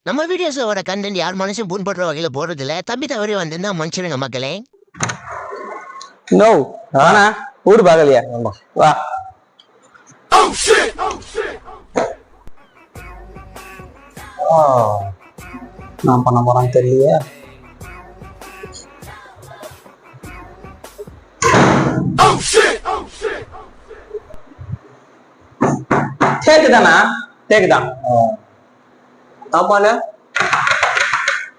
நம்ம வீடியோஸோட கண்டென்ட் யார் மனுஷன் புண்படுற வகையில போறது இல்ல. தம்பி தவறி வந்திருந்தா மனுஷனுங்க மக்களே. நோ ஆனா ஊடு பாக்கலையா வா. நான் பண்ண போறான்னு தெரியலையே. கேக்குதானா? கேக்குதான். சாப்பாடு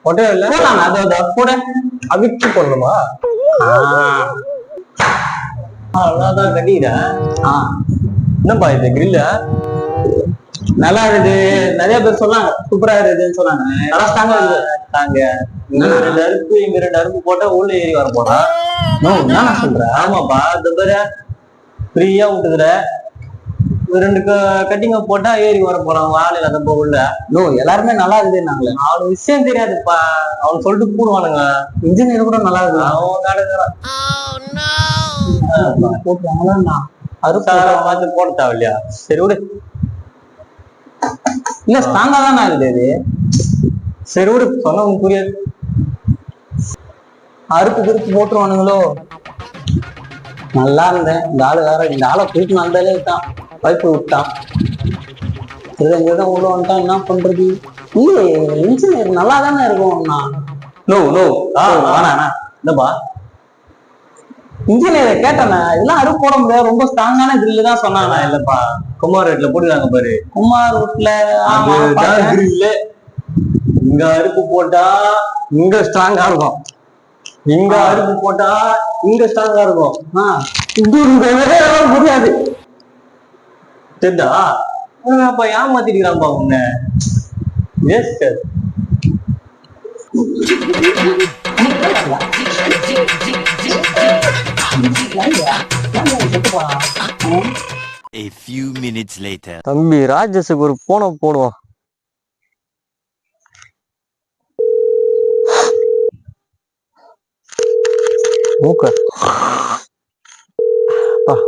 ஒட்டே இல்ல அது கூட அவிச்சு போடணுமா? அவ்வளவுதான் கட்டிக்கிறேன். என்னப்பா இது கிரில்ல நல்லா இருக்குது. நிறைய பேர் சொன்னாங்க சூப்பரா இருக்குதுன்னு சொன்னாங்க. நல்லா தாங்க இங்க 2 அறுப்பு இங்க 2 அறுப்பு போட்டா உள்ள ஏறி வர போறான். என்ன சொல்றேன்? ஆமாப்பா இந்த பேர ஃப்ரீயா விட்டுக்கிற 2 கட்டிங்க போட்டா ஏறி வர போறான். ஆள் இல்லாத உள்ள எல்லாருமே நல்லா இருக்குது. நாங்களே 4 விஷயம் தெரியாதுப்பா. அவன் சொல்லிட்டு கூடுவானுங்க. இன்ஜினியர் கூட நல்லா இருக்கு. அவன் காடுக்கிறான் போட்டுவாங்களா? அறுசார பார்த்து போட தேவையில்லையா? சரி விடு. இல்ல ஸ்ட்ராங்கா தான் இருக்குது. சரி விடு, சொன்ன உனக்கு புரியாது. அறுப்பு குறிப்பு போட்டுருவானுங்களோ? நல்லா இருந்தேன். இந்த ஆளு வேற இந்த ஆளை கூட்டு வந்தாலே விட்டான். பைப்பு விட்டான். இங்கதான் உள்ள வந்துட்டான். என்ன பண்றது? இல்லையே இன்ஜினியர் நல்லா தானே இருக்கும். வேணா இல்லப்பா இன்ஜினியரை கேட்டேன். இதெல்லாம் அறுப்பு போட முடியாது, ரொம்ப ஸ்ட்ராங்கான கிரில்லு தான் சொன்னாங்க. இல்லப்பா குமார் வீட்டுல போட்டுருக்காங்க பாரு. குமார் வீட்டுல கிரில்லு இங்க அறுப்பு போட்டா இங்க ஸ்ட்ராங்கா இருக்கும். இங்க அறுப்பு போட்டா இங்க ஸ்ட்ராங்கா இருக்கும். முடியாது தெரிஞ்சா அப்ப ஏமாத்திருக்கிறான்பா உன்ன. A few minutes later. தம்பி ராஜேஷுக்கு ஒரு போன போடுவோம். மூக்க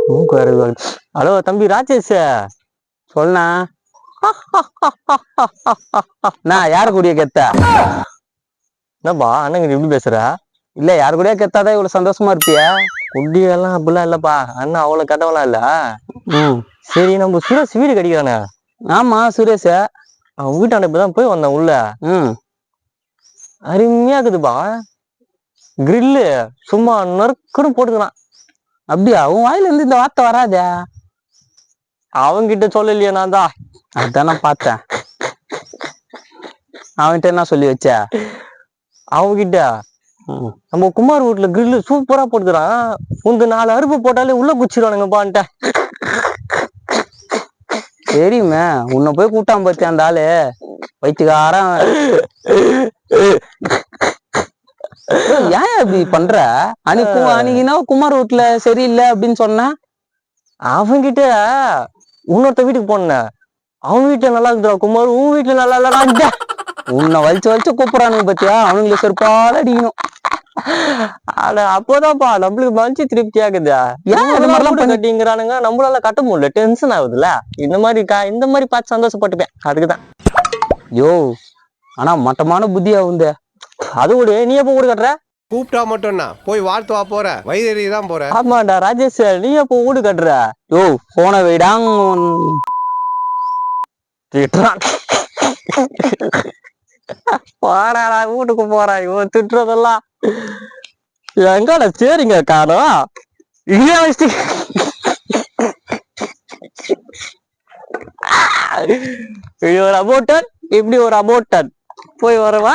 மூக்கு. ஹலோ தம்பி ராஜேஷ், சொல்லுண்ணா. நான் யாரு கூடிய கெத்த? என்னப்பா அண்ணங்க எப்படி பேசுற? இல்ல யாரு கூடயா கெத்தாதான் இவ்வளவு சந்தோஷமா இருப்பிய? குட்டியெல்லாம் அப்படிலாம் இல்லப்பா. அண்ணன் அவ்வளவு கெட்டவெல்லாம் இல்ல. சரி நம்ம சுரேஷ் வீடு கடிக்கிறானே? ஆமா சுரேஷ். அவன் வீட்டாண்ட இப்பதான் போய் வந்தான் உள்ள. அருமையா இருக்குதுப்பா. கிரில்லு சும்மா நறுக்குன்னு போட்டுக்கிறான். அப்படியா? அவன் வாயில இருந்து இந்த வார்த்தை வராதே. அவன்கிட்ட சொல்லலையே நான் தான். அதானே பார்த்தேன். அவன்கிட்ட என்ன சொல்லி வச்ச? அவன்கிட்ட நம்ம குமார் வீட்டுல கிரில்லு சூப்பரா போட்டுக்கிறான். உங்க 4 அறுப்பு போட்டாலே உள்ள குச்சிருவானுங்கப்பான்ட்ட. தெரியுமே, உன்னை போய் கூட்டான் பத்தி அந்த ஆளு வயிற்றுக்காரன். ஏன் அப்படி பண்ற? அன்னைக்குன்னா குமார் வீட்டுல சரியில்லை அப்படின்னு சொன்ன. அவன்கிட்ட இன்னொருத்த வீட்டுக்கு போன. அவன் வீட்டுல நல்லா இருக்குதா குமார், உன் வீட்டுல நல்லா இல்லடா. உன்னை வலிச்சு கூப்பிடறானுங்க பத்தியா? அவனுங்களை செருப்பால அடிக்கணும். ஆனா அப்போதான்ப்பா நம்மளுக்கு மனசு திருப்தி ஆகுதா? ஏன் கட்டிங்கிறானுங்க, நம்மளால கட்ட முடியல, டென்ஷன் ஆகுதுல்ல. இந்த மாதிரி பார்த்து சந்தோஷப்பட்டுப்பேன். அதுக்குதான். யோ ஆனா மட்டமான புத்தி ஆகுந்த. அது விடு, நீ எப்ப வீடு கட்டுற? கூப்பிட்டா மட்டும்னா போய் வாழ்த்து வா போற, வயிறு தான் போற. ஆமாண்டா ராஜேஷ், நீ எப்ப வீடு கட்டுற? யோ போன வீடாங் போறா வீட்டுக்கு போறா. இவன் திட்டுறதெல்லாம் எங்கட சரிங்க காணும். இங்கே வச்சு ஒரு அபோட்டன், இப்படி ஒரு அபோட்டன் போய் வரவா.